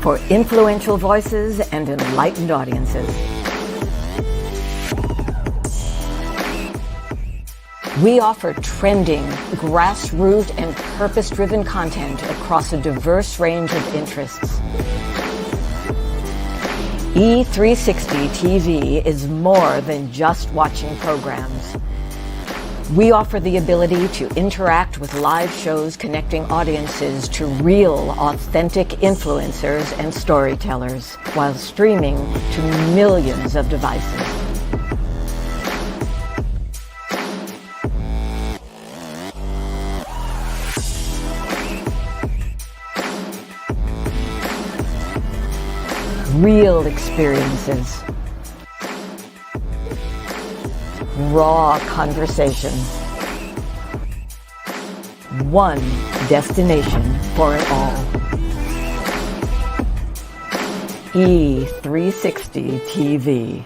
for influential voices and enlightened audiences. We offer trending, grassroots, and purpose-driven content across a diverse range of interests. E360 TV is more than just watching programs. We offer the ability to interact with live shows connecting audiences to real, authentic influencers and storytellers while streaming to millions of devices. Real experiences. Raw conversation. One destination for it all. E360 TV.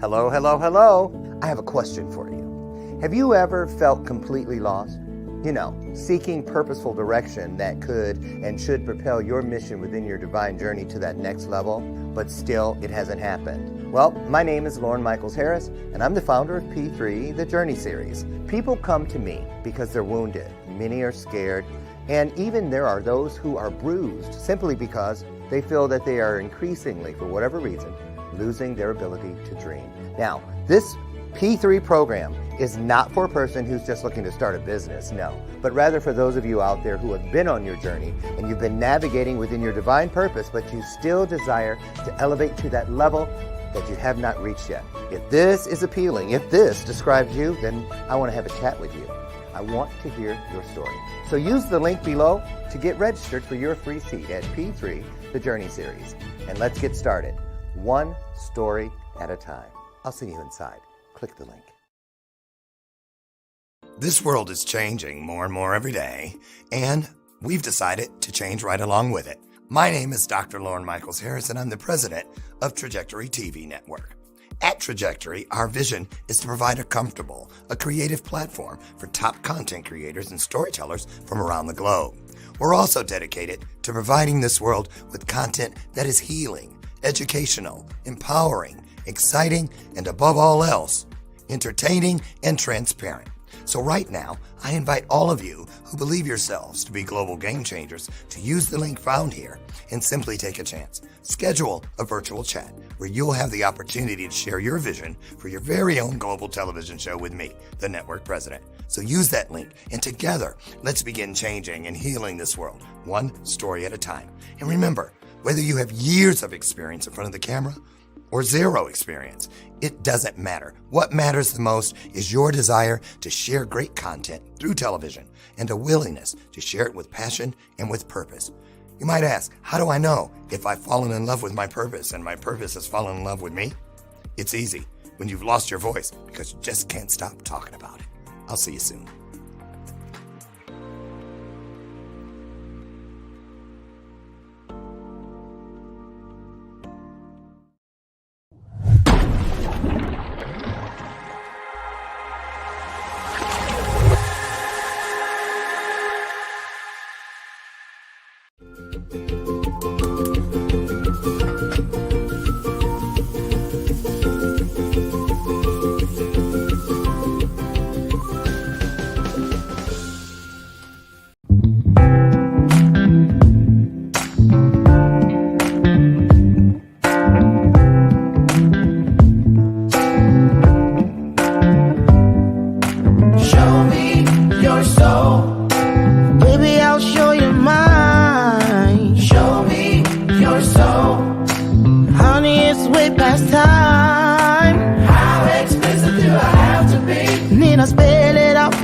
Hello, hello, hello. I have a question for you. Have you ever felt completely lost? You know, seeking purposeful direction that could and should propel your mission within your divine journey to that next level, but still it hasn't happened. Well, my name is Lauren Michaels Harris, and I'm the founder of P3, the Journey Series. People come to me because they're wounded. Many are scared, and even there are those who are bruised simply because they feel that they are increasingly, for whatever reason, losing their ability to dream. Now, this P3 program is not for a person who's just looking to start a business, no, but rather for those of you out there who have been on your journey and you've been navigating within your divine purpose, but you still desire to elevate to that level that you have not reached yet. If this is appealing, if this describes you, then I want to have a chat with you. I want to hear your story. So use the link below to get registered for your free seat at P3, the Journey Series. And let's get started, one story at a time. I'll see you inside. Click the link. This world is changing more and more every day, and we've decided to change right along with it. My name is Dr. Lauren Michaels Harris, and I'm the president of Trajectory TV Network. At Trajectory, our vision is to provide a creative platform for top content creators and storytellers from around the globe. We're also dedicated to providing this world with content that is healing, educational, empowering, exciting, and above all else, entertaining and transparent. So right now, I invite all of you who believe yourselves to be global game changers to use the link found here and simply take a chance. Schedule a virtual chat where you'll have the opportunity to share your vision for your very own global television show with me, the network president. So use that link, and together, let's begin changing and healing this world, one story at a time. And remember, whether you have years of experience in front of the camera or zero experience, it doesn't matter. What matters the most is your desire to share great content through television and a willingness to share it with passion and with purpose. You might ask, how do I know if I've fallen in love with my purpose and my purpose has fallen in love with me? It's easy when you've lost your voice because you just can't stop talking about it. I'll see you soon.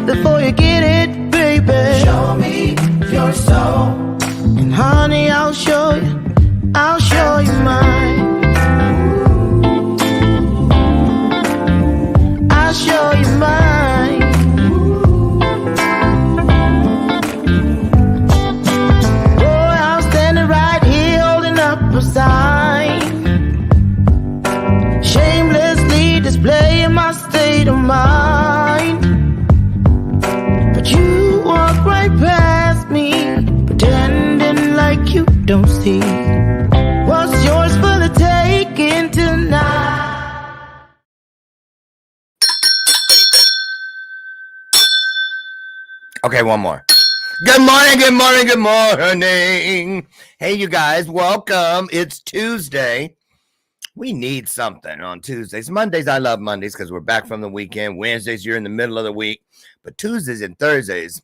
Before you get it, baby, show me your soul. And honey, I'll show you mine. I'll show you mine. Boy, I'm standing right here holding up a sign, shamelessly displaying my state of mind. You walk right past me, pretending like you don't see. What's yours for the taking tonight? Okay, one more. Good morning, good morning, good morning. Hey, you guys, welcome. It's Tuesday. We need something on Tuesdays. Mondays, I love Mondays because we're back from the weekend. Wednesdays, you're in the middle of the week. But Tuesdays and Thursdays,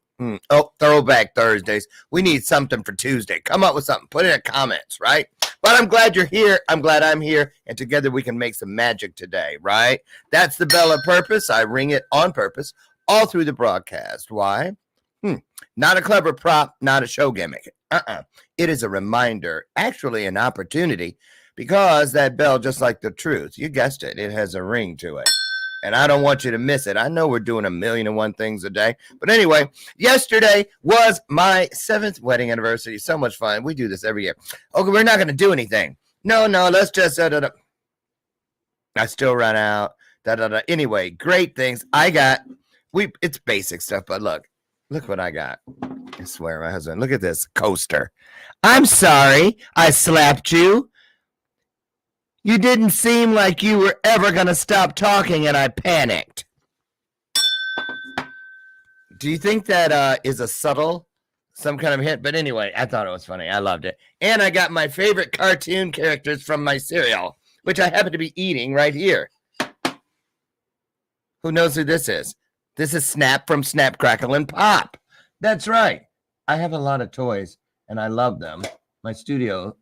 throwback Thursdays. We need something for Tuesday. Come up with something. Put it in the comments, right? But I'm glad you're here. I'm glad I'm here. And together we can make some magic today, right? That's the bell of purpose. I ring it on purpose all through the broadcast. Why? Not a clever prop, not a show gimmick. It is a reminder, actually an opportunity, because that bell, just like the truth, you guessed it, it has a ring to it. And I don't want you to miss it. I know we're doing 1,000,001 things a day. But anyway, yesterday was my 7th wedding anniversary. So much fun. We do this every year. Okay, we're not going to do anything. No, let's just... I still run out. Anyway, great things. It's basic stuff, but look what I got. I swear, my husband, look at this coaster. I'm sorry I slapped you. You didn't seem like you were ever going to stop talking, and I panicked. Do you think that is a subtle, some kind of hint? But anyway, I thought it was funny. I loved it. And I got my favorite cartoon characters from my cereal, which I happen to be eating right here. Who knows who this is? This is Snap from Snap, Crackle, and Pop. That's right. I have a lot of toys, and I love them. My studio,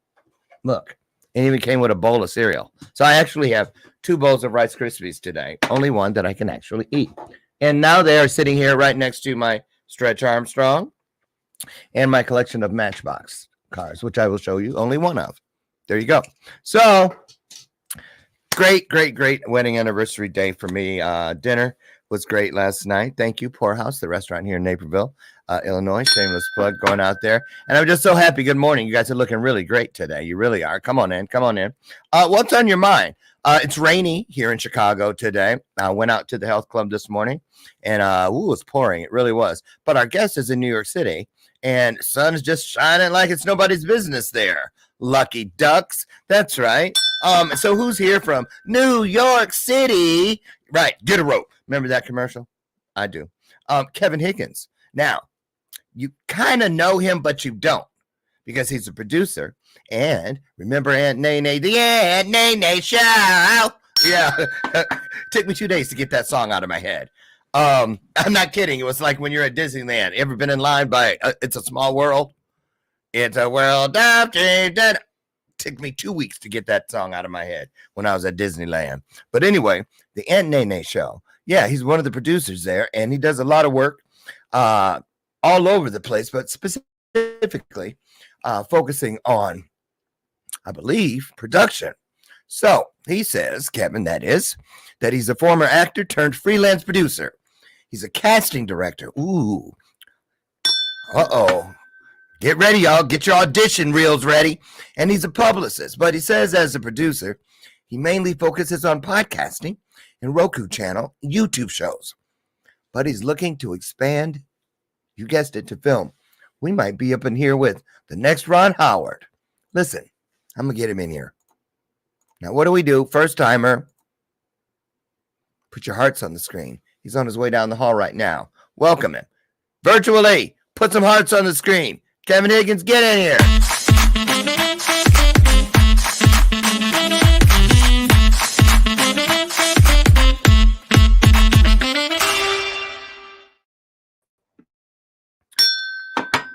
look, it even came with a bowl of cereal. So I actually have 2 bowls of Rice Krispies today. Only one that I can actually eat. And now they are sitting here right next to my Stretch Armstrong and my collection of Matchbox cars, which I will show you only one of. There you go. So great wedding anniversary day for me. Dinner was great last night. Thank you, Poorhouse, the restaurant here in Naperville, Illinois. Shameless plug going out there. And I'm just so happy. Good morning. You guys are looking really great today. You really are. Come on in. What's on your mind? It's rainy here in Chicago today. I went out to the health club this morning, and it was pouring. It really was. But our guest is in New York City, and sun is just shining like it's nobody's business there. Lucky ducks. That's right. So who's here from New York City? Right. Get a rope. Remember that commercial? I do. Kevin Higgins. Now, you kind of know him, but you don't, because he's a producer. And remember Aunt Nene, the Aunt Nene Show? Yeah. Took me 2 days to get that song out of my head. I'm not kidding. It was like when you're at Disneyland. Ever been in line by It's a Small World? It's a world of dreams. Took me 2 weeks to get that song out of my head when I was at Disneyland. But anyway, the Aunt Nene Show. Yeah, he's one of the producers there, and he does a lot of work all over the place, but specifically focusing on, I believe, production. So he says, Kevin, that he's a former actor turned freelance producer. He's a casting director. Ooh. Uh-oh. Get ready, y'all. Get your audition reels ready. And he's a publicist. But he says as a producer, he mainly focuses on podcasting and Roku channel, YouTube shows. But he's looking to expand, you guessed it, to film. We might be up in here with the next Ron Howard. Listen, I'm going to get him in here. Now, what do we do? First timer. Put your hearts on the screen. He's on his way down the hall right now. Welcome him. Virtually, put some hearts on the screen. Kevin Higgins, get in here.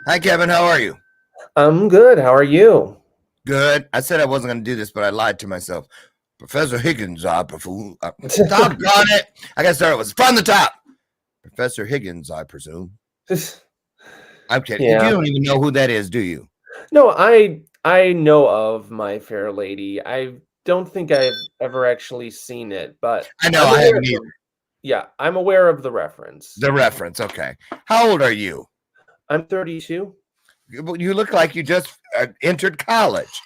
Hi, Kevin. How are you? I'm good. How are you? Good. I said I wasn't going to do this, but I lied to myself. Professor Higgins, doggone it. I got to start with from the top. Professor Higgins, I presume. I'm kidding. Yeah. You don't even know who that is, do you? No, I know of My Fair Lady. I don't think I've ever actually seen it, but I know I haven't either. Yeah, I'm aware of the reference. The reference, okay. How old are you? I'm 32. You look like you just entered college.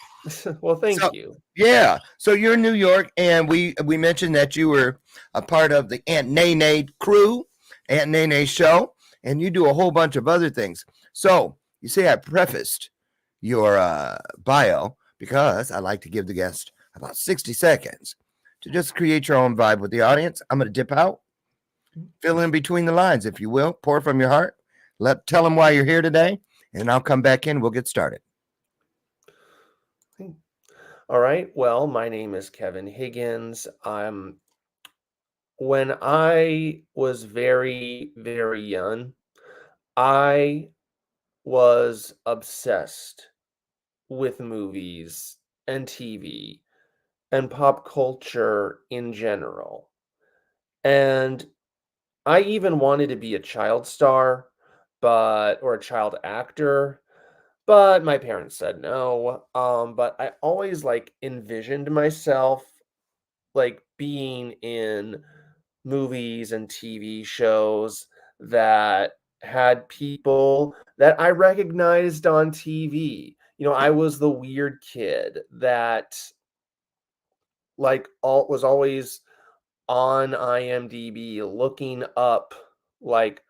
Well, thank you. Yeah. So you're in New York, and we mentioned that you were a part of the Aunt Nene crew, Aunt Nene show, and you do a whole bunch of other things. So you say I prefaced your bio because I like to give the guest about 60 seconds to just create your own vibe with the audience. I'm going to dip out, fill in between the lines, if you will, pour from your heart. Tell them why you're here today, and I'll come back in. We'll get started. All right. Well, my name is Kevin Higgins. When I was very, very young, I was obsessed with movies and TV and pop culture in general. And I even wanted to be a child star, or a child actor, but my parents said no. But I always like envisioned myself like being in movies and TV shows that had people that I recognized on TV. I was the weird kid that all was always on IMDb looking up like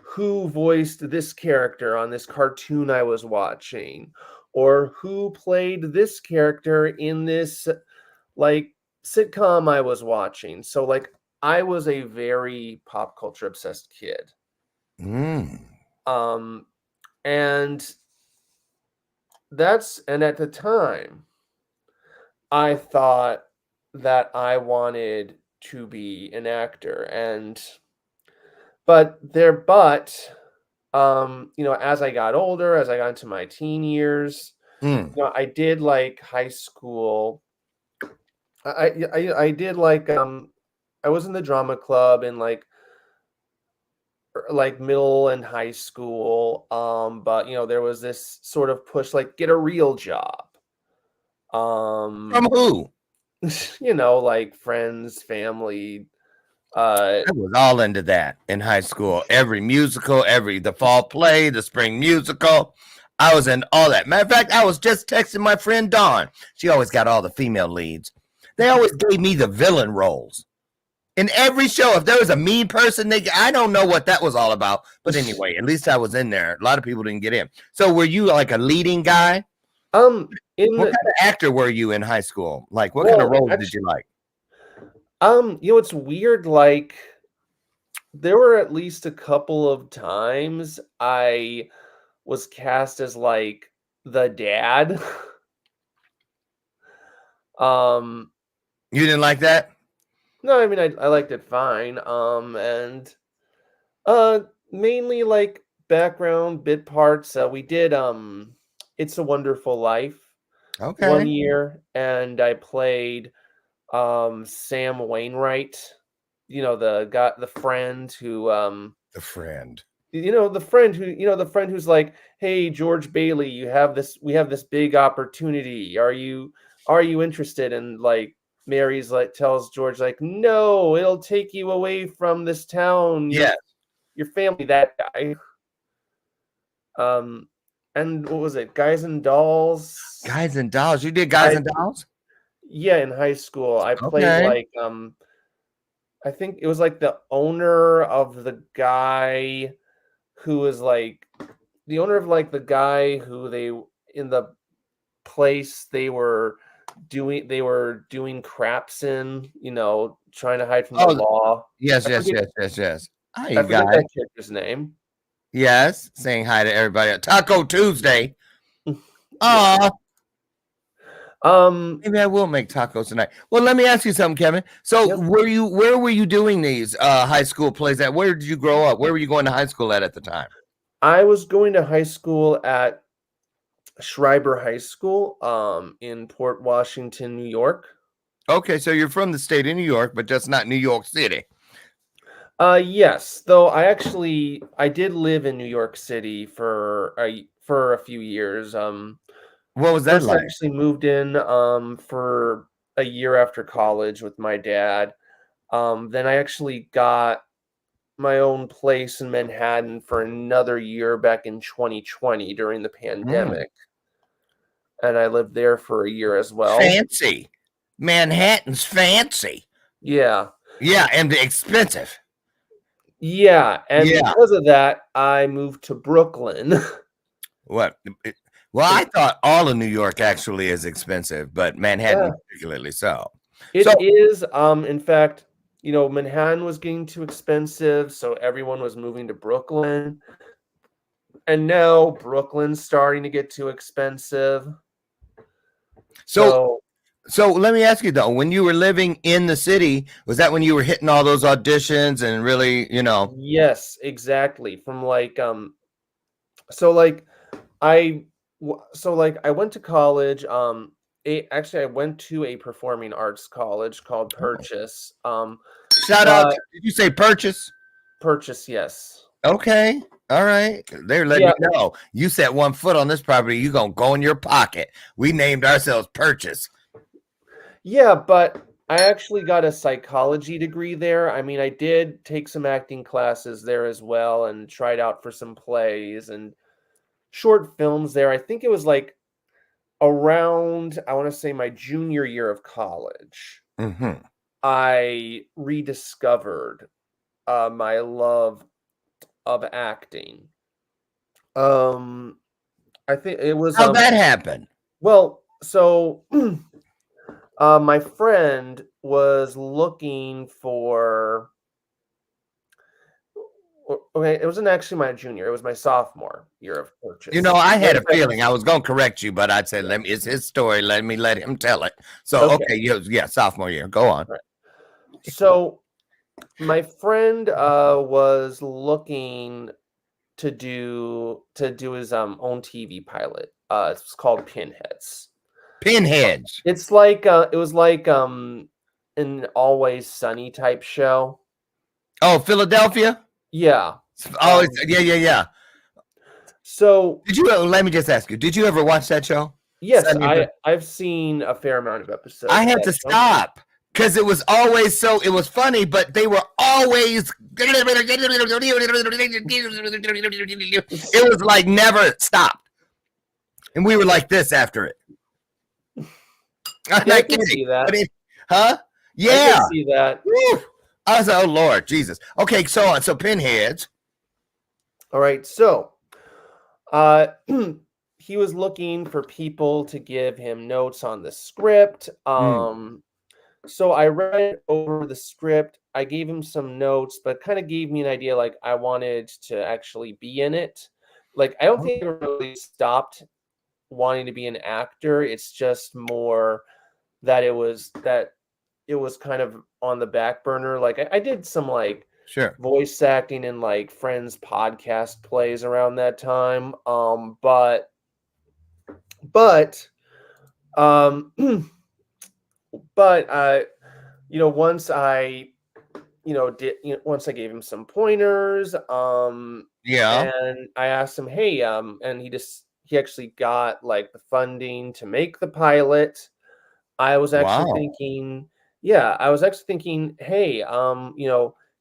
who voiced this character on this cartoon I was watching, or who played this character in this like sitcom I was watching. So I was a very pop culture obsessed kid. Mm. And at the time I thought that I wanted to be an actor, but as I got older, as I got into my teen years, I did like high school. I did I was in the drama club in middle and high school. But there was this sort of push, like, get a real job. From who? Like friends, family. I was all into that in high school. Every musical, the fall play, the spring musical. I was in all that. Matter of fact, I was just texting my friend Dawn. She always got all the female leads. They always gave me the villain roles. In every show, if there was a mean person, I don't know what that was all about. But anyway, at least I was in there. A lot of people didn't get in. So were you like a leading guy? What kind of actor were you in high school? Like, what kind of roles did you like? It's weird. Like, there were at least a couple of times I was cast as like the dad. You didn't like that? No, I mean I liked it fine. And mainly like background bit parts. We did It's a Wonderful Life one year, and I played Sam Wainwright, the friend who the friend. The friend who's like, "Hey, George Bailey, we have this big opportunity. Are you interested?" And like Mary's like tells George like, "No, it'll take you away from this town. Yeah. Your family." That guy. And what was it? Guys and Dolls? Guys and Dolls. You did Guys and Dolls? Yeah, in high school. I played like I think it was like the owner of the guy who was like the owner of like the guy who they in the place they were doing craps in, trying to hide from the law. Yes. Hi, I forget that character's name. Yes, saying hi to everybody at Taco Tuesday. Maybe I will make tacos tonight. Well, let me ask you something, Kevin. So, where were you doing these high school plays at? Where did you grow up? Where were you going to high school at the time? I was going to high school at Schreiber High School, in Port Washington, New York. Okay, so you're from the state of New York, but just not New York City. Yes, though I did live in New York City for a few years. What was that like? I actually moved in for a year after college with my dad. Then I actually got my own place in Manhattan for another year back in 2020 during the pandemic. And I lived there for a year as well. Fancy. Manhattan's fancy. Yeah. Yeah, and expensive. Yeah, and because of that, I moved to Brooklyn. What? Well, I thought all of New York actually is expensive, but Yeah, Manhattan particularly so. So, it is. In fact, Manhattan was getting too expensive, so everyone was moving to Brooklyn. And now Brooklyn's starting to get too expensive. so, So so let me ask you though, when you were living in the city, was that when you were hitting all those auditions and really, yes, exactly. From like so like I I went to college. Actually, I went to a performing arts college called Purchase. shout out, But did you say Purchase? Purchase, yes. Okay. All right. They're letting Yeah, you know. You set one foot on this property, you're going to go in your pocket. We named ourselves Purchase. yeah, but I actually got a psychology degree there. I mean, I did take some acting classes there as well and tried out for some plays and short films there. I think it was like around, I want to say my junior year of college. Mm-hmm. I rediscovered my love of acting. Um, I think it was How'd that happen? well, so my friend was looking for. Okay, it wasn't actually my junior; it was my sophomore year of Purchase. I Matter had of a fact, feeling I was going to correct you, but I said, yeah. it's his story. Let him tell it. So, Okay, okay. Yeah, sophomore year. Go on. right. So my friend was looking to do his own TV pilot. It's called Pinheads. Pinheads. It's like it was like an Always Sunny type show. Oh, Philadelphia? Yeah. Oh, Um yeah, yeah, yeah. so Did you, let me just ask you, did you ever watch that show? yes, Sunny in I've seen a fair amount of episodes I of had that to show. stop because it was always it was funny, but they were always, it was like never stopped. And we were like this after it. I'm Yeah, I not can kidding. see that. Huh? I can Yeah. see that. Woo. I was like, oh, Lord, Jesus. Okay, so Pinheads. All right, so uh he was looking for people to give him notes on the script. So I read over the script. I gave him some notes, but kind of gave me an idea like I wanted to actually be in it. Like I don't think I really stopped wanting to be an actor. It's just more that it was kind of on the back burner. Like I did some like Sure. voice acting in like friends podcast plays around that time. But um but once I once I gave him some pointers, Yeah. and I asked him, hey, and he actually got like the funding to make the pilot. I was actually Wow. thinking, yeah, I was actually thinking, hey,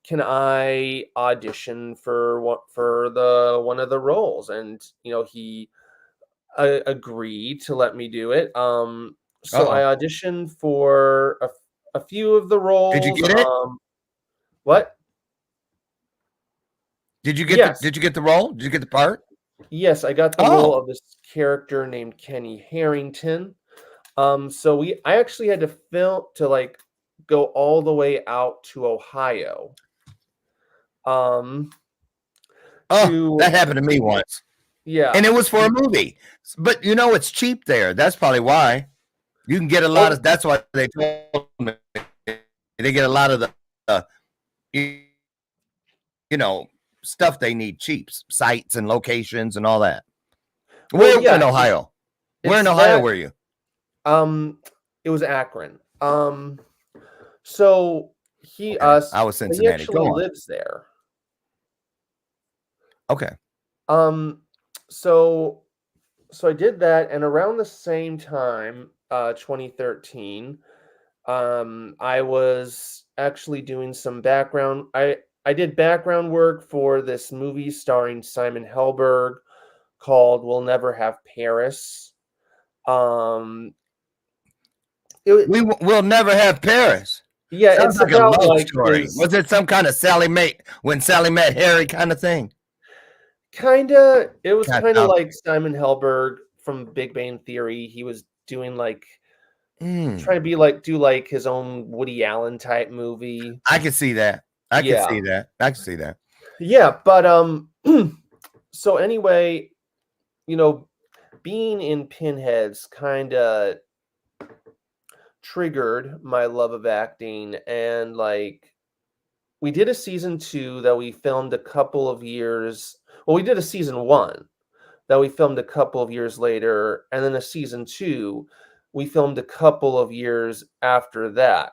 can I audition for one of the roles? And he agreed to let me do it. So I Uh-oh. auditioned for a few of the Did you roles. get it? What? Did you get Yes. the role? Did you get the part? Yes, I got the role Oh, of this character named Kenny Harrington. So I actually had to like go all the way out to Ohio. Um, that to happened to me once. And yeah. it was for a movie. But it's cheap there. That's probably why. You can get a lot Oh, of that's why they told me they get a lot of the you stuff they need cheap, sites and locations and all that. well, Where in yeah. Ohio? Where in It's Ohio that. were you? It was Akron. So Okay. I was he Cincinnati. Go actually on. lives there. Okay. Um, so I did that, and around the same time, 2013, I was actually doing some background. I did background work for this movie starring Simon Helberg called "We'll Never Have Paris." Um, We'll never have Paris. yeah, Sounds it's like a about love like story. his Was it some kind of when Sally met Harry kind of thing? kinda. It was God, kind of like Simon Helberg from Big Bang Theory. He was doing like Mm. trying to be like do like his own Woody Allen type movie. I can see that. I can Yeah. see that. I can see that. Yeah, but so anyway, you know, being in Pinheads kind of triggered my love of acting, and like we did a season 2 that we filmed a couple of years. Well, we did a season 1 that we filmed a couple of years later, and then a season 2 we filmed a couple of years after that.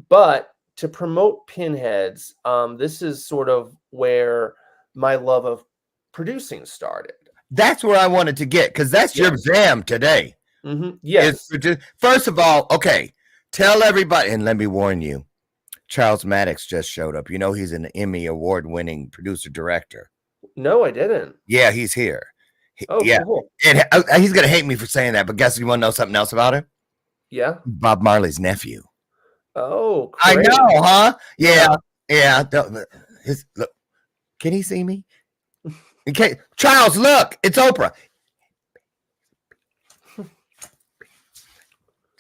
But to promote Pinheads, this is sort of where my love of producing started. That's where I wanted to get, because that's your Yes. jam today. Yes. First of all, okay, tell everybody, and let me warn you, Charles Maddox just showed up. You know he's an Emmy award-winning producer-director. No, I didn't. Yeah, he's here. Oh, Yeah, cool. and he's gonna hate me for saying that, but guess you want to know something else about him? Yeah. Bob Marley's nephew. Oh, I great. know, huh? Yeah. Yeah. Look, can he see me? Okay, Charles, look, it's Oprah.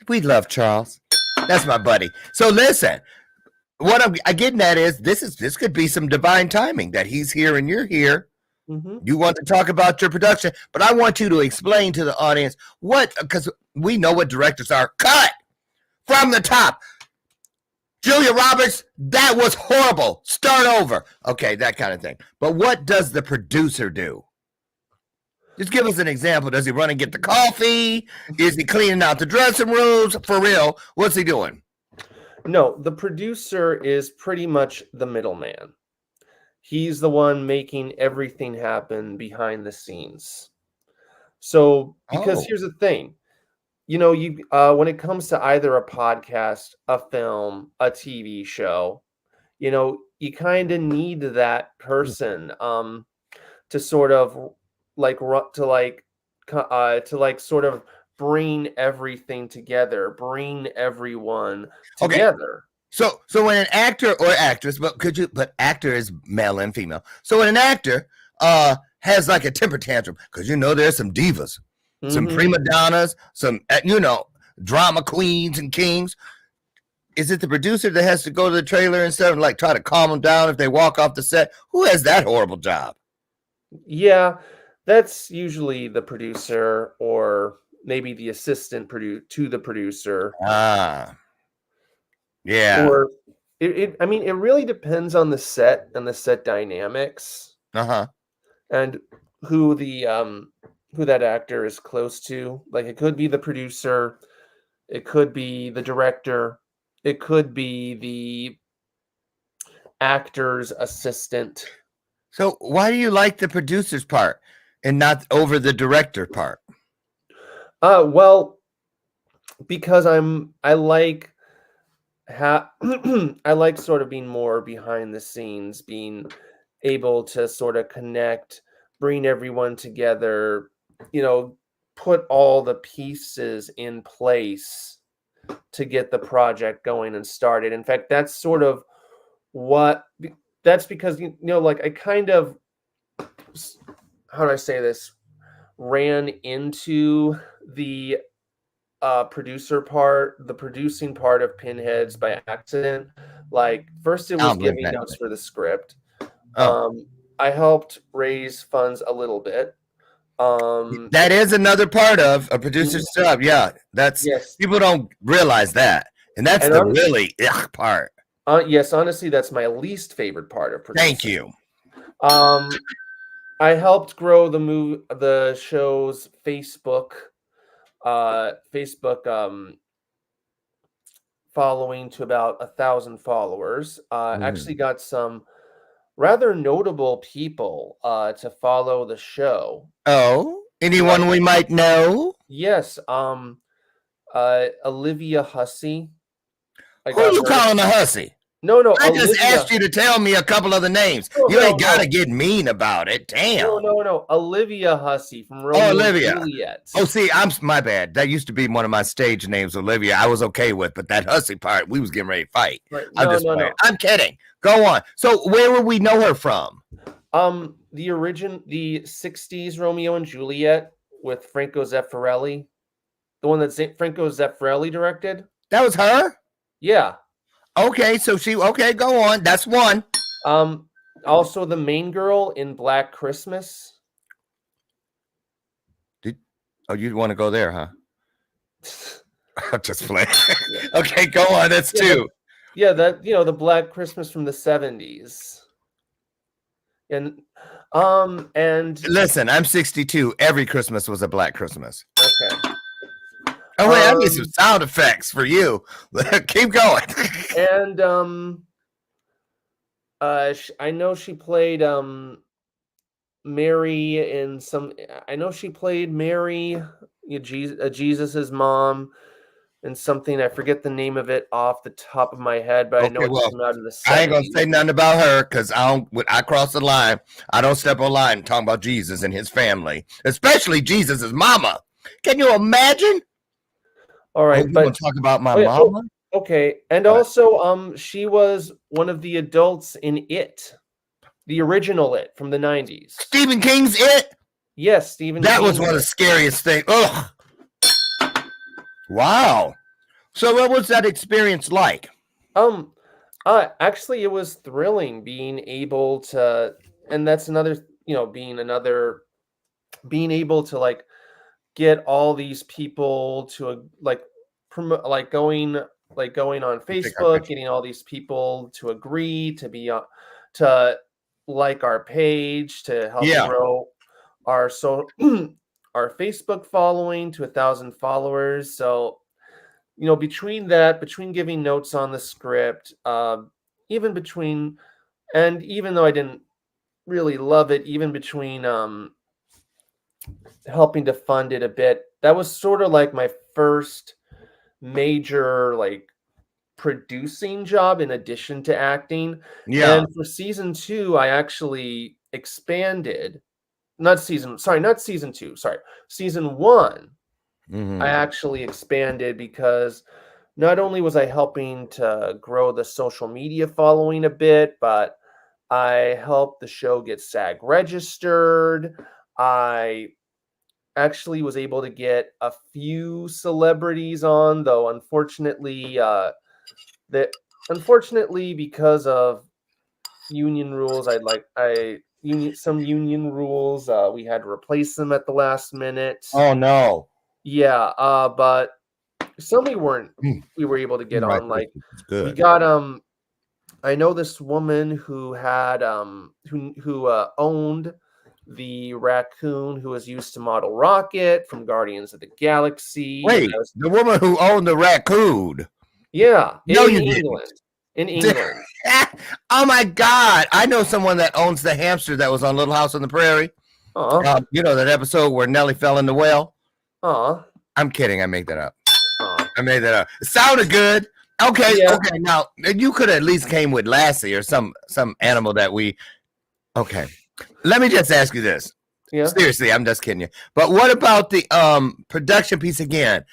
We love Charles. That's my buddy. So listen, what I'm getting at is this could be some divine timing that he's here and you're here. You want to talk about your production, but I want you to explain to the audience because we know what directors are. Cut from the top. Julia Roberts, that was horrible. Start over. Okay, that kind of thing. But what does the producer do? Just give us an example. Does he run and get the coffee? Is he cleaning out the dressing rooms? For real, what's he doing? No, the producer is pretty much the middleman. He's the one making everything happen behind the scenes. So, because here's the thing, you know, when it comes to either a podcast, a film, a TV show, you know, you kind of need that person to sort of sort of bring everything together, bring everyone together. So when an actor or actress, but actor is male and female. So when an actor has like a temper tantrum, because you know there's some divas, some prima donnas, some drama queens and kings. Is it the producer that has to go to the trailer instead of like try to calm them down if they walk off the set? Who has that horrible job? Yeah, that's usually the producer or maybe the assistant to the producer. Yeah. Or I mean, it really depends on the set and the set dynamics. And who that actor is close to. Like it could be the producer, it could be the director, it could be the actor's assistant. So why do you like the producer's part and not over the director part? Well, because I like I like sort of being more behind the scenes, being able to sort of connect, bring everyone together, you know, put all the pieces in place to get the project going and started. In fact, that's sort of that's because, you know, like I kind of, how do I say this, ran into the the producing part of Pinheads by accident. Like first it was giving notes for the script. I helped raise funds a little bit. That is another part of a producer's job. Yeah, people don't realize that, and that's the really part. Yes, honestly, that's my least favorite part of producing. Thank you. I helped grow the show's Facebook following to about 1,000 followers. Actually got some rather notable people to follow the show. Oh, anyone we might know? Yes, Olivia Hussey. Who are you calling a hussy? No, I just asked you to tell me a couple of the names. You ain't gotta get mean about it. Damn. No. Olivia Hussey from Romeo and Juliet. Oh, see, my bad. That used to be one of my stage names, Olivia. I was okay with, but that hussy part, we was getting ready to fight. Right. No. I'm kidding. Go on. So where would we know her from? The 60s Romeo and Juliet with Franco Zeffirelli, the one that Franco Zeffirelli directed. That was her? Yeah. Okay, so okay, go on. That's one. Also the main girl in Black Christmas. You want to go there, huh? I'm just playing. Okay, go on. That's two. The Black Christmas from the 70s. And listen, I'm 62. Every Christmas was a Black Christmas. Okay. Oh wait, I need some sound effects for you. Keep going. And I know she played Mary in some. I know she played Mary, Jesus's mom, and something. I forget the name of it off the top of my head, but I know it came out in the 70s. I ain't gonna say nothing about her because I cross the line. I don't step on line talking about Jesus and his family, especially Jesus's mama. Can you imagine? All right, but talk about my mama. Okay, and also, she was one of the adults in It, the original It from the 90s. Stephen King's It. Yes, Stephen. That was one of the scariest things. Ugh. Wow. So, what was that experience like? Actually, it was thrilling being able to, and that's another, being able to like get all these people to promote, going on Facebook, getting all these people to agree to be to like our page, to help grow our our Facebook following to 1,000 followers. So, between giving notes on the script, even though I didn't really love it, even between helping to fund it a bit, that was sort of like my first major producing job in addition to acting. And for season 2, I actually expanded. Season 2. Sorry, season 1. I actually expanded because not only was I helping to grow the social media following a bit, but I helped the show get SAG registered. I actually was able to get a few celebrities on, though unfortunately, because of union rules, some union rules, we had to replace them at the last minute. Oh no. Yeah, but some we were able to get on. We got I know this woman who had who owned the raccoon who was used to model Rocket from Guardians of the Galaxy. Wait, the woman who owned the raccoon? Yeah, no, in England. In England. Oh my God! I know someone that owns the hamster that was on Little House on the Prairie. That episode where Nellie fell in the well. I'm kidding. I made that up. I made that up. It sounded good. Okay. Yeah. Okay. Now you could at least came with Lassie or some animal that we. Okay. Let me just ask you this. Yeah. Seriously, I'm just kidding you. But what about the production piece again?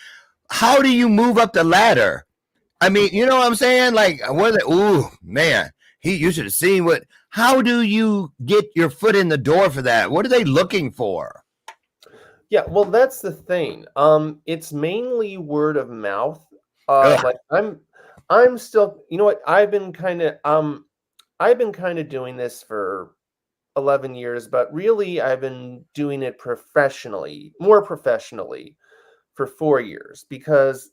How do you move up the ladder? I mean, you know what I'm saying? Ooh, man, you should have seen how do you get your foot in the door for that? What are they looking for? Yeah, well, that's the thing. It's mainly word of mouth. I'm still, I've been kind of doing this for 11 years, but really I've been doing it more professionally for 4 years because,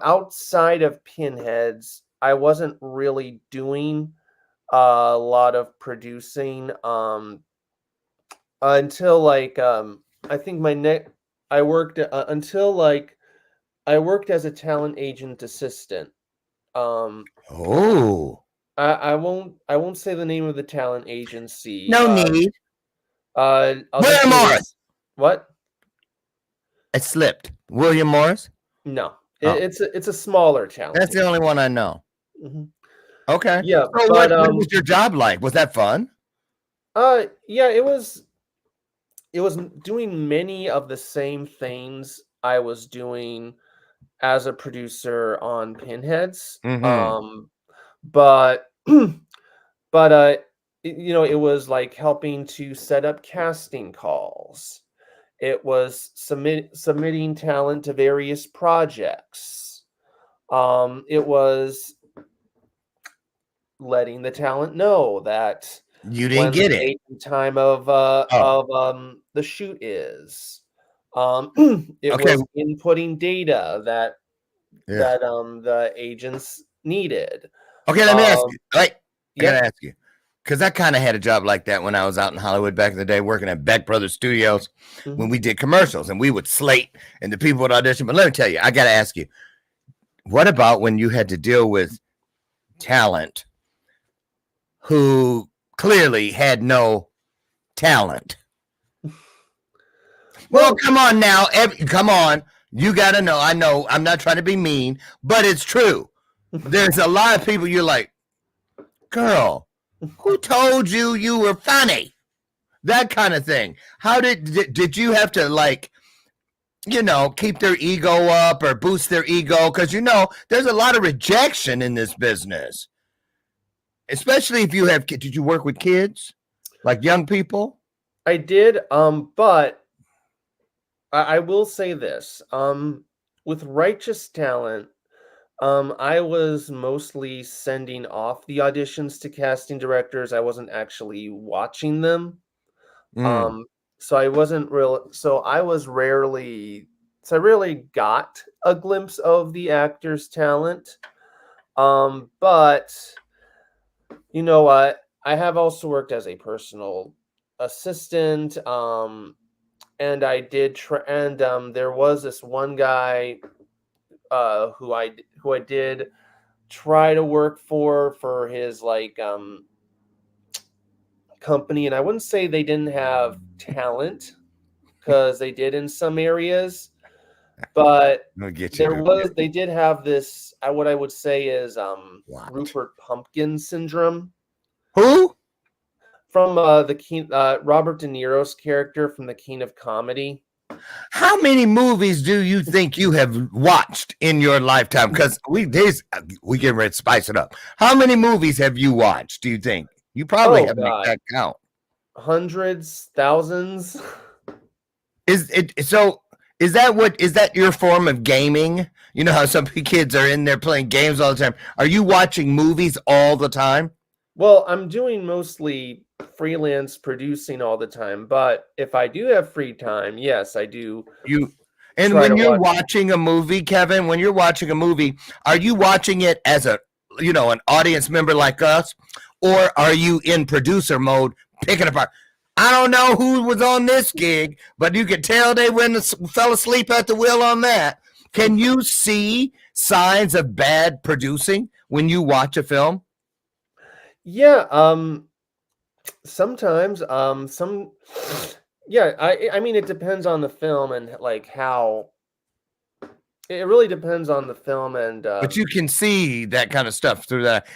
outside of Pinheads, I wasn't really doing a lot of producing until I think I worked as a talent agent assistant. I won't say the name of the talent agency. No need. William Morris. What? I slipped. William Morris? No. It's a smaller talent. That's the only one I know. Mm-hmm. Okay. Yeah. So what was your job like? Was that fun? Yeah, it was doing many of the same things I was doing as a producer on Pinheads. But it was like helping to set up casting calls It was submitting talent to various projects. It was letting the talent know that You didn't when the get it. date and time of the shoot is. It Okay. was inputting data that Yeah. the agents needed. Okay, let me ask you. Right. I Yep. gotta ask you. Because I kind of had a job like that when I was out in Hollywood back in the day, working at Beck Brothers Studios when we did commercials and we would slate and the people would audition. But let me tell you, I got to ask you, what about when you had to deal with talent who clearly had no talent? Well, come on now. Come on. You got to know. I know I'm not trying to be mean, but it's true. There's a lot of people you're like, girl, who told you you were funny? That kind of thing. How did you have to, like, keep their ego up or boost their ego? Because there's a lot of rejection in this business, especially if you have. Did you work with kids, like young people? I did, but I will say this. With Righteous Talent, I was mostly sending off the auditions to casting directors. I wasn't actually watching them. So I wasn't real. So I was rarely. So I rarely got a glimpse of the actor's talent. But you know what? I have also worked as a personal assistant. And I did and there was this one guy who I did try to work for his like company, and I wouldn't say they didn't have talent because they did in some areas, but I'll get you, dude. they did have this what I would say is What? Rupert Pumpkin syndrome Who? from the King Robert De Niro's character from The King of Comedy. How many movies do you think you have watched in your lifetime? Because we get ready to spice it up. How many movies have you watched? Do you think you probably have an exact count? Hundreds, thousands. Is it so? Is that your form of gaming? You know how some kids are in there playing games all the time. Are you watching movies all the time? Well, I'm doing mostly freelance producing all the time, but if I do have free time, yes, I do. And when you're watching a movie, Kevin, when you're watching a movie, are you watching it as an audience member like us, or are you in producer mode picking apart? I don't know who was on this gig, but you could tell they fell asleep at the wheel on that. Can you see signs of bad producing when you watch a film? Yeah, sometimes I mean it depends on the film and like how it really depends on the film and But you can see that kind of stuff through that.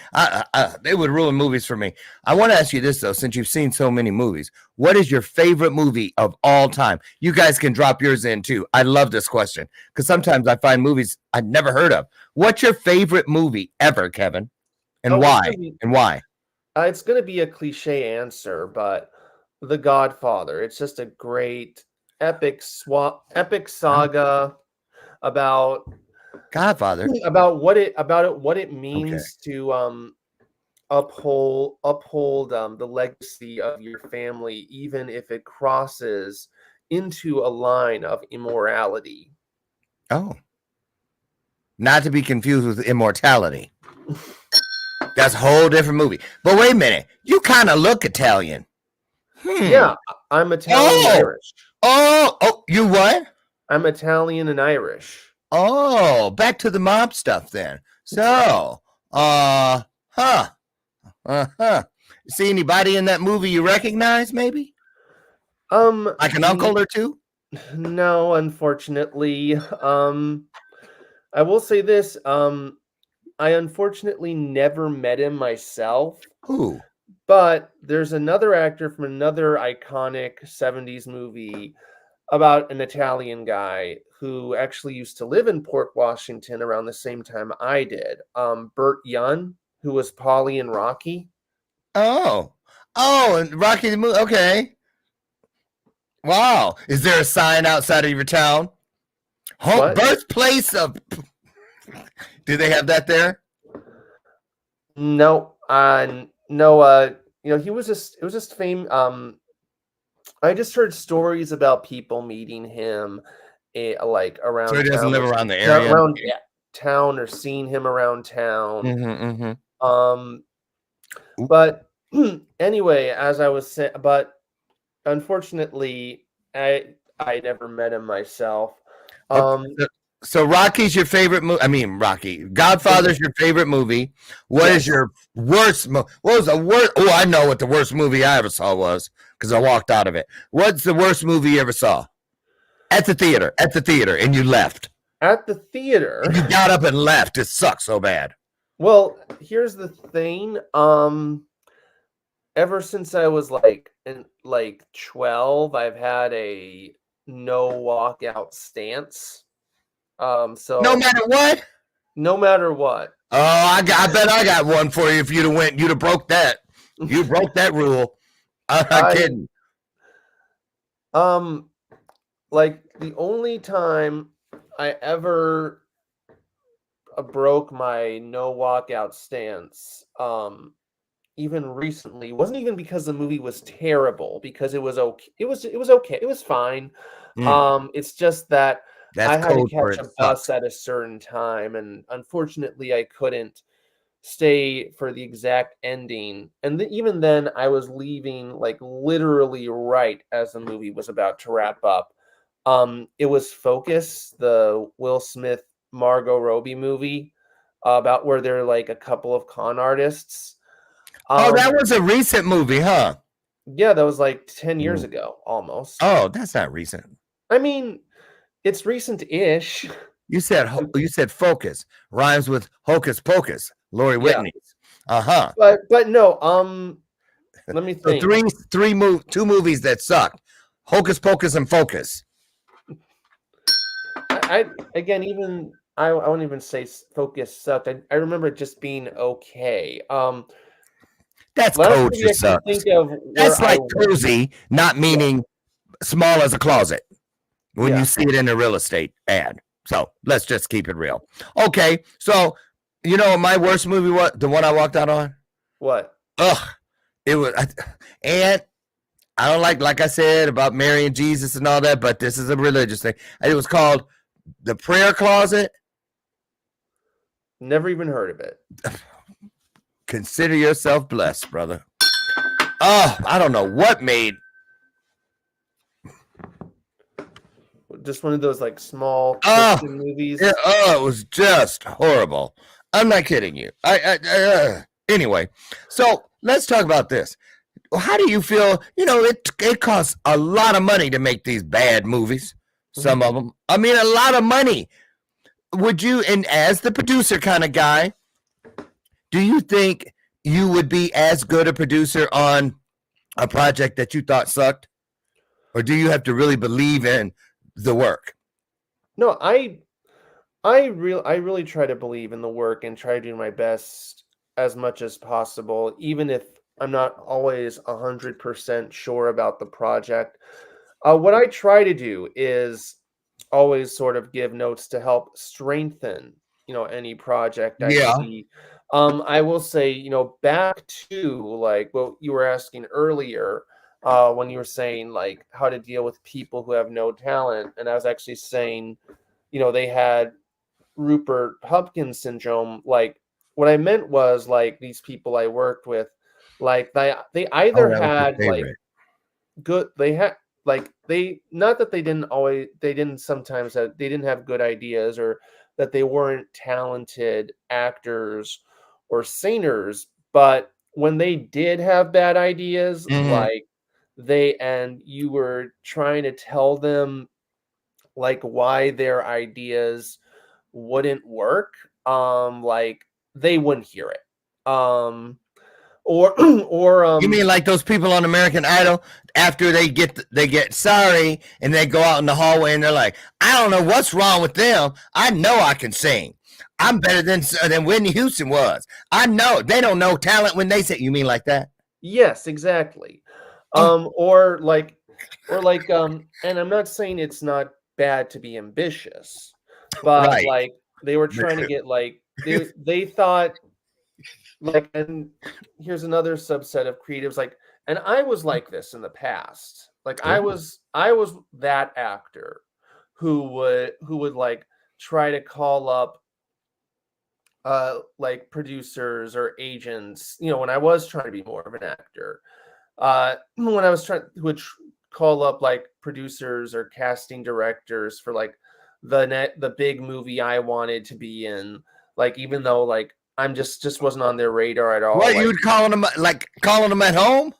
They would ruin movies for me. I want to ask you this, though, since you've seen so many movies. What is your favorite movie of all time? You guys can drop yours in, too. I love this question because sometimes I find movies I've never heard of. What's your favorite movie ever, Kevin? And why? It's going to be a cliche answer, but The Godfather. It's just a great epic saga about Godfather, about what it means to uphold the legacy of your family, even if it crosses into a line of immorality. Oh, not to be confused with immortality. That's a whole different movie. But wait a minute, you kind of look Italian. Yeah, I'm Italian and Irish. Oh, you what? I'm Italian and Irish. Oh, back to the mob stuff then. So, see anybody in that movie you recognize, maybe? Like an uncle or two? No, unfortunately. I will say this. I unfortunately never met him myself. Who? But there's another actor from another iconic 70s movie about an Italian guy who actually used to live in Port Washington around the same time I did. Burt Young, who was Paulie and Rocky. Oh, and Rocky the movie. Okay. Wow. Is there a sign outside of your town? What? Birthplace of. Do they have that there? No, no. He was just. It was just fame. I just heard stories about people meeting him, like So around he doesn't town, live or around the area. around town, or seeing him around town. Um, but anyway, as I was saying, but unfortunately, I never met him myself. Okay. So Rocky's your favorite movie. I mean, Rocky. Godfather's your favorite movie. What is Yes. your worst? What was the worst? Oh, I know what the worst movie I ever saw was because I walked out of it. What's the worst movie you ever saw? At the theater, and you left. At the theater. And you got up and left. It sucks so bad. Well, here's the thing. Ever since I was like 12, I've had a no walkout stance. So No matter what. no matter what. Oh, I bet I got one for you. If you'd have went, you'd have broke that. You broke that rule. I'm not kidding. Like the only time I ever broke my no walkout stance, even recently, wasn't even because the movie was terrible, because it was okay. It was okay. It was fine. It's just that That's I had to code for catch it a bus sucks. at a certain time, and unfortunately, I couldn't stay for the exact ending. And even then, I was leaving like literally right as the movie was about to wrap up. It was Focus, the Will Smith Margot Robbie movie, about where they're like a couple of con artists. Oh, that was a recent movie, huh? Yeah, that was like 10 years ago, almost. Oh, that's not recent. I mean, it's recent-ish. You said Focus rhymes with Hocus Pocus, Lori Whitney's. Uh-huh. But no, let me think. So two movies that sucked. Hocus Pocus and Focus. I won't even say Focus sucked. I remember it just being okay. That's last code movie for I can sucks. think of That's where like cozy, not meaning small as a closet when Yeah. you see it in a real estate ad. So let's just keep it real. Okay, so you know what my worst movie was? The one I walked out on? What? Ugh. It was, and I don't like I said about marrying Jesus and all that, but this is a religious thing. It was called The Prayer Closet. Never even heard of it. Consider yourself blessed, brother. Oh, I don't know what made. Just one of those like small Christian movies. Yeah, it was just horrible. I'm not kidding you. Anyway, so let's talk about this. How do you feel? You know, it costs a lot of money to make these bad movies. Some of them. I mean, a lot of money. Would you, and as the producer kind of guy, do you think you would be as good a producer on a project that you thought sucked? Or do you have to really believe in the work? No, I really try to believe in the work and try to do my best as much as possible, even if I'm not always 100% sure about the project. What I try to do is always sort of give notes to help strengthen, any project I see. I will say, back to like what you were asking earlier, when you were saying like how to deal with people who have no talent, and I was actually saying, they had Rupert Hopkins syndrome. Like what I meant was like these people I worked with, like they either had like good, they had like they not that they didn't sometimes have, they didn't have good ideas, or that they weren't talented actors or singers, but when they did have bad ideas, like and you were trying to tell them like why their ideas wouldn't work, like they wouldn't hear it. Or You mean like those people on American Idol after they get sorry and they go out in the hallway and they're like, I don't know what's wrong with them. I know I can sing. I'm better than Whitney Houston was. I know they don't know talent when they say. You mean like that? Yes, exactly. Or like and I'm not saying it's not bad to be ambitious, but Right. they were trying to get they thought and here's another subset of creatives and I was like this in the past. I was that actor who would try to call up producers or agents, when I was trying to be more of an actor. When I was trying would call up producers or casting directors for the big movie I wanted to be in, even though I'm just wasn't on their radar at all. What, you would calling them at home?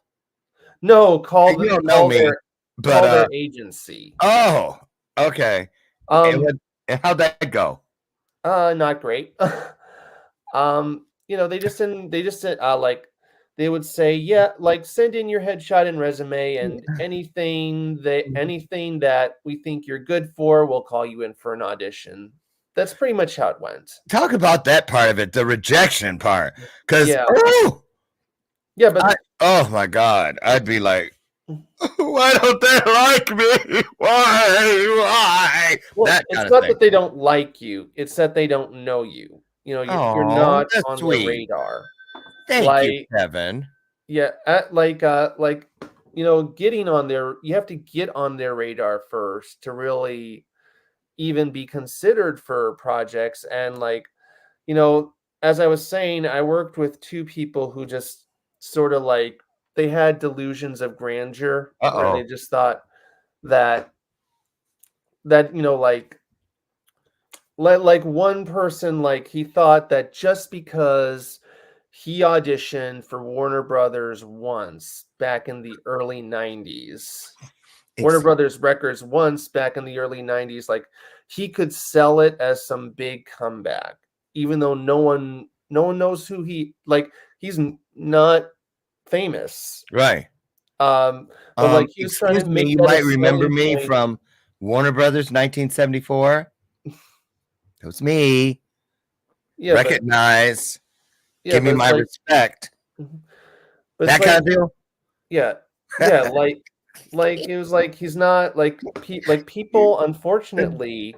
No, You don't know me, call their but agency. oh, okay. And how'd that go? Not great. They would say, yeah, send in your headshot and resume, and anything that we think you're good for, we'll call you in for an audition. That's pretty much how it went. Talk about that part of it, the rejection part. Because oh my God, I'd be like, why don't they like me? Why? Well, it's not that they don't like you; it's that they don't know you. You're not on their radar. Thank you, Kevin. Yeah, getting on you have to get on their radar first to really even be considered for projects. And as I was saying, I worked with two people who just sort of they had delusions of grandeur, where they just thought that one person, he thought that just because he auditioned for Warner Brothers once back in the early 90s, Warner Brothers Records once back in the early 90s, he could sell it as some big comeback, even though no one knows who he's not famous. Right. But he was trying to make you might remember me from Warner Brothers 1974. It was me. Yeah, recognize. Give me my respect. That kind of deal. Yeah. Yeah. It was he's not people, unfortunately,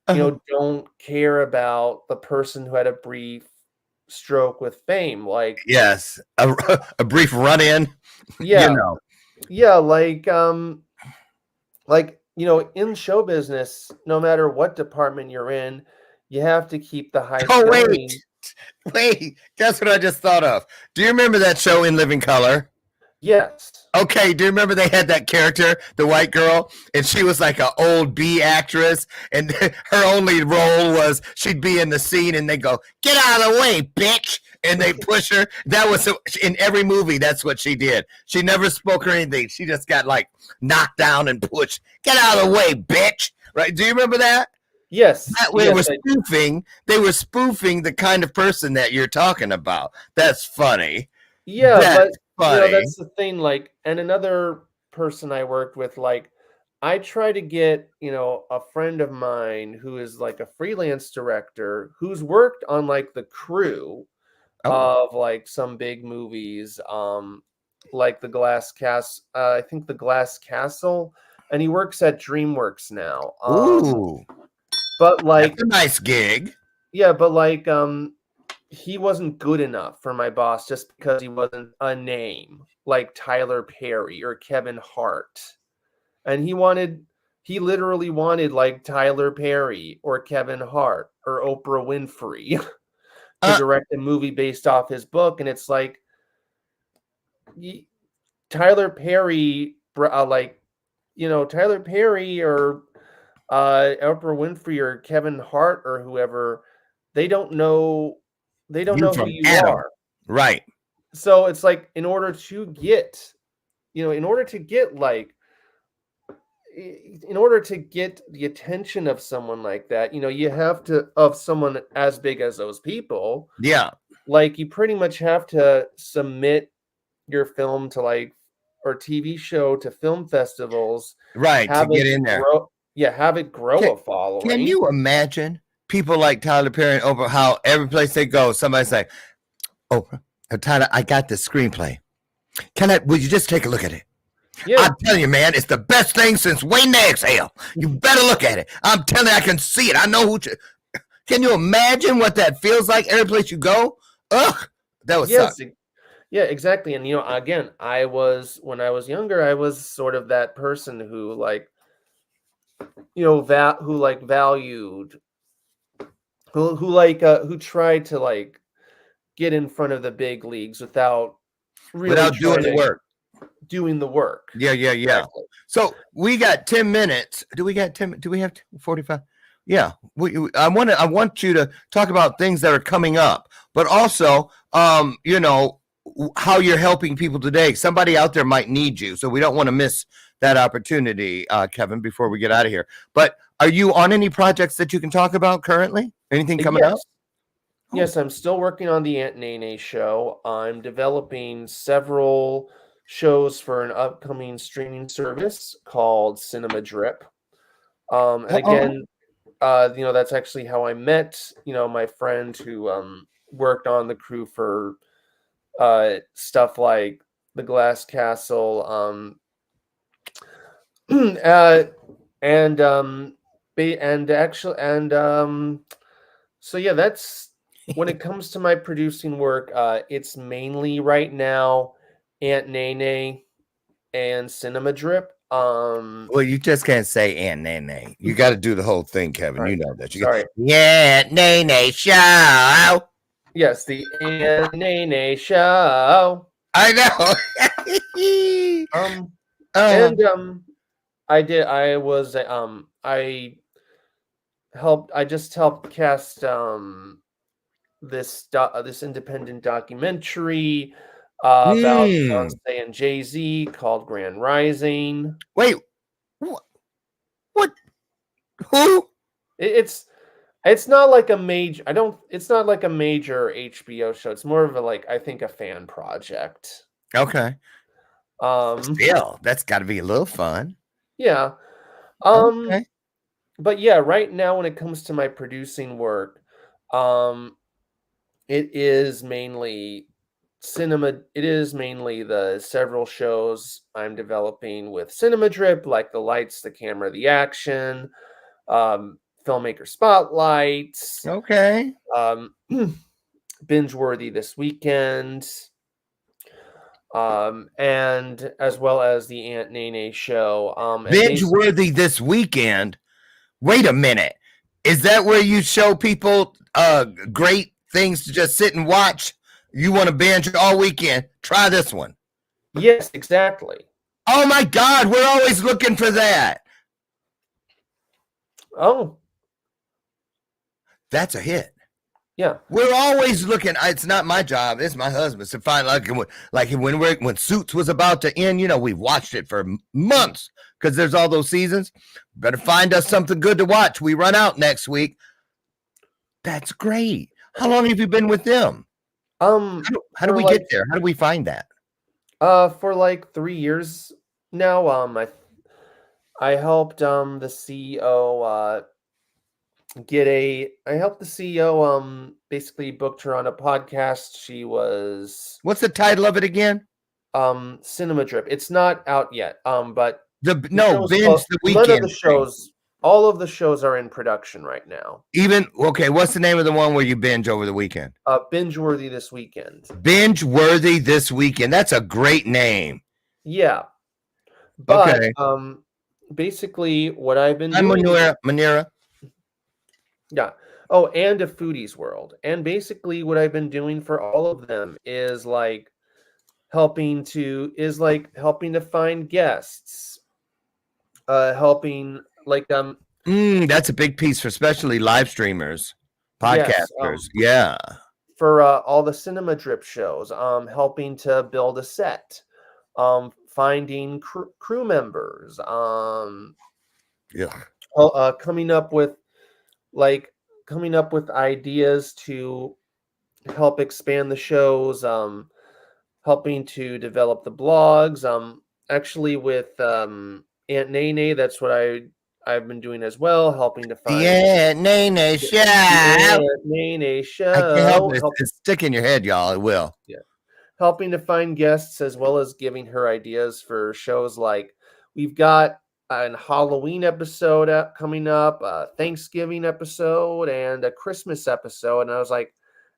don't care about the person who had a brief stroke with fame. Yes, a brief run in. Yeah. Yeah. In show business, no matter what department you're in, you have to keep the high. Oh, wait, guess what I just thought of? Do you remember that show In Living Color? Yes. Okay, do you remember they had that character, the white girl, and she was like an old B actress, and her only role was she'd be in the scene and they go, "Get out of the way, bitch," and they push her. That was in every movie. That's what she did. She never spoke or anything. She just got knocked down and pushed. Get out of the way, bitch. Right? Do you remember that? Yes. That way they were spoofing the kind of person that you're talking about. That's funny. Yeah, that's funny. That's the thing. And another person I worked with, I try to get, a friend of mine who is a freelance director who's worked on the crew of some big movies, the Glass Castle, I think the Glass Castle, and he works at DreamWorks now. Ooh. But that's a nice gig. Yeah, but he wasn't good enough for my boss just because he wasn't a name like Tyler Perry or Kevin Hart. And he literally wanted Tyler Perry or Kevin Hart or Oprah Winfrey to direct a movie based off his book. And it's Tyler Perry, Tyler Perry or Oprah Winfrey or Kevin Hart or whoever, they don't know who you are. Right. So it's in order to get the attention of someone like that, you have to, of someone as big as those people. Yeah. You pretty much have to submit your film to or TV show to film festivals. Right. To get in there. Have it grow a following. Can you imagine people like Tyler Perry and Oprah, how every place they go, somebody's like, "Oh, Tyler, I got this screenplay. Would you just take a look at it? Yeah. I'm telling you, man, it's the best thing since waiting to exhale. You better look at it. I'm telling you, I can see it. I know who. Can you imagine what that feels like every place you go? Ugh, that would suck. Yes. Yeah, exactly. And again, when I was younger, I was sort of that person who valued who tried to get in front of the big leagues without really Without doing the work. doing the work. Yeah. Exactly. So we got 10 minutes. Do we got 10? Do we have 45? Yeah. I want you to talk about things that are coming up, but also, how you're helping people today. Somebody out there might need you, so we don't want to miss that opportunity, Kevin, before we get out of here. But are you on any projects that you can talk about currently? Anything coming up? Yes, I'm still working on the Aunt Nene show. I'm developing several shows for an upcoming streaming service called Cinema Drip. And again, that's actually how I met, my friend who worked on the crew for stuff like The Glass Castle, so yeah, that's when it comes to my producing work. It's mainly right now Aunt Nene and Cinema Drip. Well, you just can't say Aunt Nene. You got to do the whole thing, Kevin. Sorry. You know that. Sorry. Yeah, Nene show. Yes, the Aunt Nene show. I know. I just helped cast this independent documentary about Beyonce and Jay-Z called Grand Rising. Wait, what? Who? It's not like a major. It's not like a major HBO show. It's more of I think a fan project. Okay. Still, that's got to be a little fun. Yeah. Okay. But yeah, right now when it comes to my producing work, it is mainly cinema. It is mainly the several shows I'm developing with Cinema Drip, like the lights, the camera, the action, filmmaker spotlights. Okay. Binge worthy this weekend. And as well as the Aunt Nene show. Binge worthy this weekend. Wait a minute. Is that where you show people great things to just sit and watch? You want to binge all weekend? Try this one. Yes, exactly. Oh my God, we're always looking for that. Oh. That's a hit. Yeah. We're always looking. It's not my job. It's my husband's to find when Suits was about to end, we've watched it for months because there's all those seasons. Better find us something good to watch. We run out next week. That's great. How long have you been with them? How do we get there? How do we find that? For 3 years now. I helped the CEO I helped the CEO basically booked her on a podcast. She was What's the title of it again? Cinema Drip. It's not out yet. But Binge the Weekend. All of the shows are in production right now. What's the name of the one where you binge over the weekend? Binge worthy this weekend. Binge worthy this weekend. That's a great name. Yeah. But basically what I've been doing. Manera. Yeah. Oh, and a Foodie's World. And basically what I've been doing for all of them is helping to find guests. Helping that's a big piece for especially live streamers, podcasters. Yes, for all the Cinema Drip shows, helping to build a set, finding crew members, coming up with ideas to help expand the shows, helping to develop the blogs, actually with Aunt Nene, that's what I've been doing as well, helping to find the Aunt Nene show. Aunt Nene show. I can't help it. It's stick in your head, y'all. It will. Yeah. helping to find guests as well as giving her ideas for shows like we've got an Halloween episode coming up, a Thanksgiving episode, and a Christmas episode. And I was like,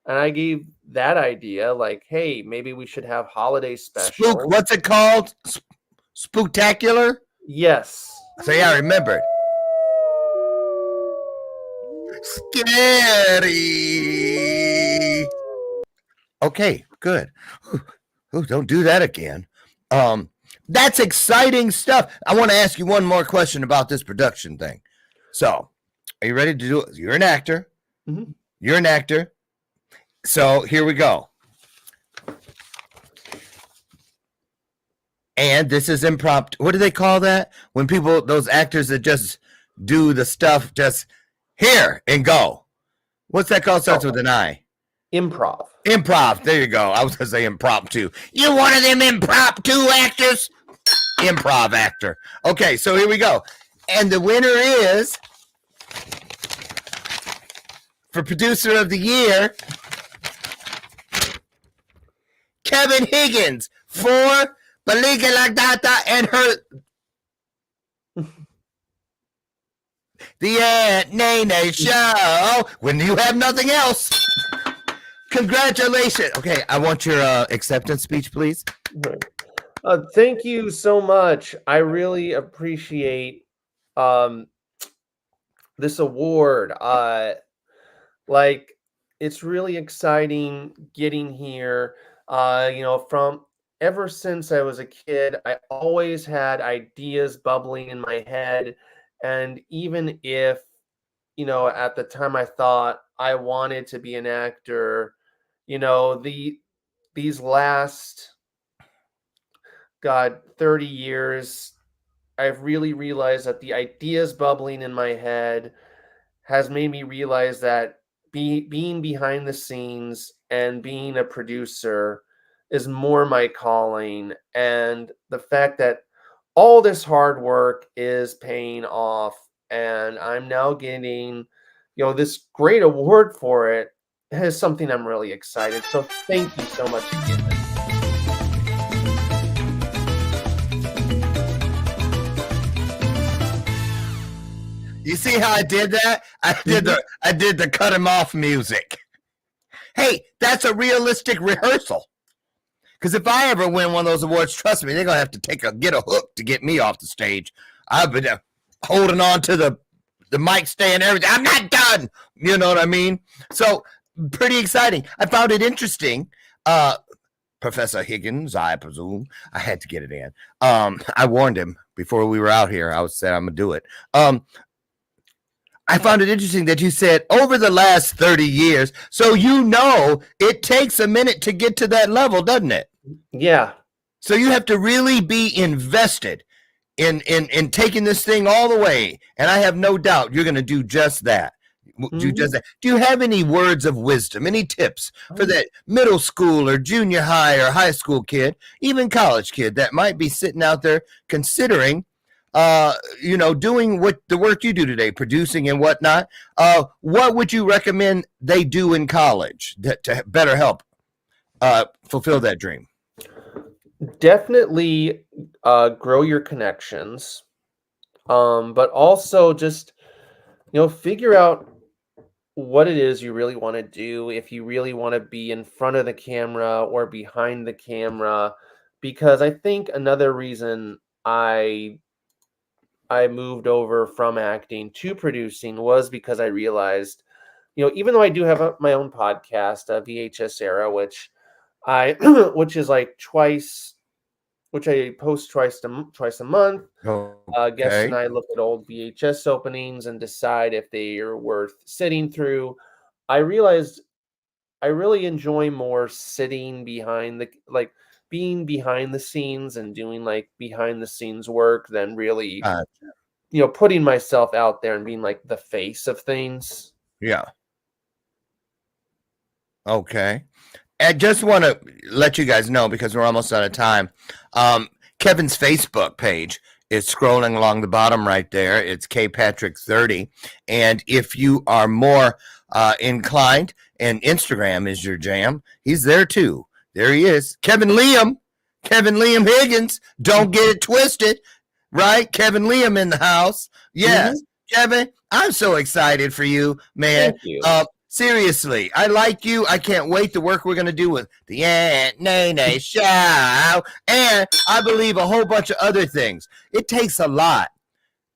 and I gave that idea like, hey, maybe we should have holiday specials. What's it called? Spooktacular? Yes. So yeah, I remembered. Scary. Okay, good. Ooh, don't do that again. That's exciting stuff. I want to ask you one more question about this production thing. So, are you ready to do it? You're an actor. Mm-hmm. You're an actor. So, here we go. And this is impromptu. What do they call that? When people, those actors that just do the stuff, just here and go. What's that called? Starts with an I. Improv. Improv. There you go. I was going to say impromptu. You one of them impromptu actors? Improv actor. Okay, so here we go. And the winner is, for producer of the year, Kevin Higgins for Baliga La Data and her. The Aunt Nene Show. When you have nothing else. Congratulations. Okay, I want your acceptance speech, please. Thank you so much. I really appreciate this award. Like, it's really exciting getting here. From ever since I was a kid, I always had ideas bubbling in my head. And even if, at the time I thought I wanted to be an actor, these last 30 years, I've really realized that the ideas bubbling in my head has made me realize that being behind the scenes and being a producer is more my calling. And the fact that all this hard work is paying off, and I'm now getting, this great award for it is something I'm really excited. So thank you so much again. You see how I did that? I did the cut him off music. Hey, that's a realistic rehearsal. Because if I ever win one of those awards, trust me, they're gonna have to get a hook to get me off the stage. I've been holding on to the mic stand, everything. I'm not done. You know what I mean? So pretty exciting. I found it interesting. Professor Higgins, I presume. I had to get it in. I warned him before we were out here. I said I'm gonna do it. I found it interesting that you said over the last 30 years. So it takes a minute to get to that level, doesn't it? Yeah. So you have to really be invested in taking this thing all the way. And I have no doubt you're going to do just that. Do just that. Do you have any words of wisdom, any tips for that middle school or junior high or high school kid, even college kid that might be sitting out there considering doing what the work you do today, producing and whatnot? What would you recommend they do in college to better help fulfill that dream? Definitely grow your connections, but also just, figure out what it is you really want to do, if you really want to be in front of the camera or behind the camera, because I think another reason I moved over from acting to producing was because I realized, even though I do have my own podcast, VHS Era, which is like which I post twice a month. Okay. Guests and I look at old VHS openings and decide if they are worth sitting through. I realized I really enjoy more sitting behind being behind the scenes and doing like behind the scenes work than really, putting myself out there and being like the face of things. Yeah. Okay. I just want to let you guys know, because we're almost out of time. Kevin's Facebook page is scrolling along the bottom right there. It's KPatrick30. And if you are more inclined, and Instagram is your jam, he's there too. There he is. Kevin Liam Higgins. Don't get it twisted, right? Kevin Liam in the house. Yes. Kevin, I'm so excited for you, man. Thank you. Seriously, I like you. I can't wait to work we're going to do with the Aunt Nene Show. And I believe a whole bunch of other things. It takes a lot.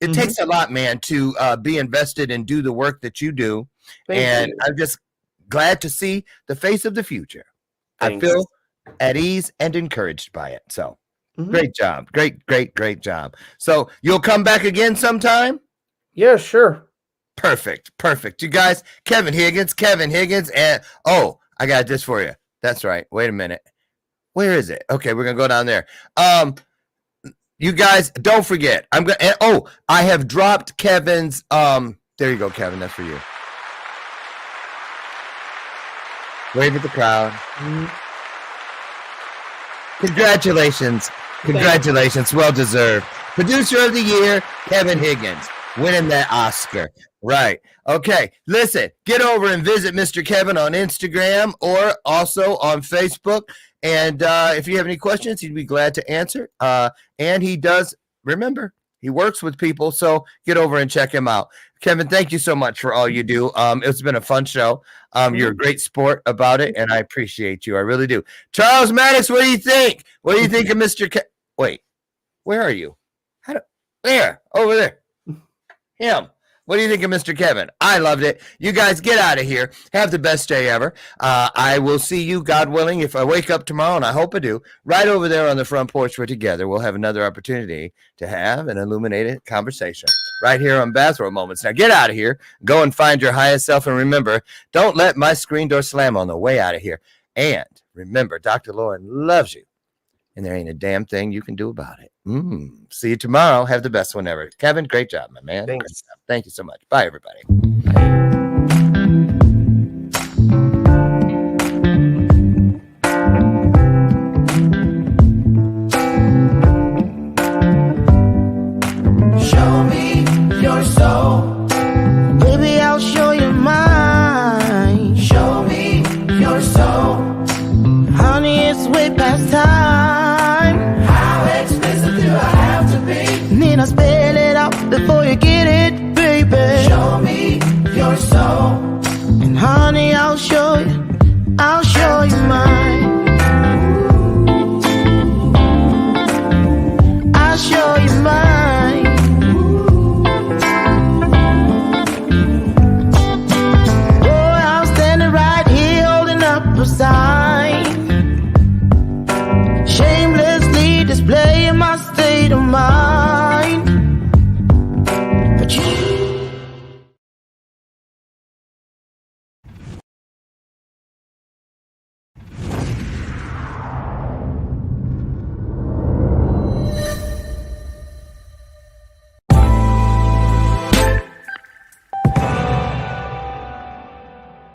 It takes a lot, man, to be invested and do the work that you do. Thank you. I'm just glad to see the face of the future. Thanks. I feel at ease and encouraged by it. So great job. Great job. So you'll come back again sometime? Yeah, sure. Perfect. You guys, Kevin Higgins, and I got this for you. That's right. Wait a minute. Where is it? Okay, we're gonna go down there. You guys, don't forget. I have dropped Kevin's. There you go, Kevin. That's for you. Wave at the crowd. Congratulations. Well deserved. Producer of the year, Kevin Higgins, winning that Oscar. Right. Okay. Listen, get over and visit Mr. Kevin on Instagram or also on Facebook. And if you have any questions, he'd be glad to answer. And he does, remember, he works with people. So get over and check him out. Kevin, thank you so much for all you do. It's been a fun show. You're a great sport about it, and I appreciate you. I really do. Charles Maddox, what do you think? What do you think of Mr. Wait, where are you? There, over there. Him. What do you think of Mr. Kevin? I loved it. You guys get out of here. Have the best day ever. I will see you, God willing, if I wake up tomorrow, and I hope I do, right over there on the front porch. We're together. We'll have another opportunity to have an illuminated conversation right here on Bathrobe Moments. Now get out of here. Go and find your highest self. And remember, don't let my screen door slam on the way out of here. And remember, Dr. Lauren loves you. And there ain't a damn thing you can do about it. See you tomorrow. Have the best one ever. Kevin, great job, my man. Thanks. Thank you so much. Bye, everybody. Show me your soul. Baby, I'll show you mine. Show me your soul. Honey, it's way past time. How expensive do I have to be? Need I spell it out before you get it, baby? Show me your soul. And honey, I'll show you mine.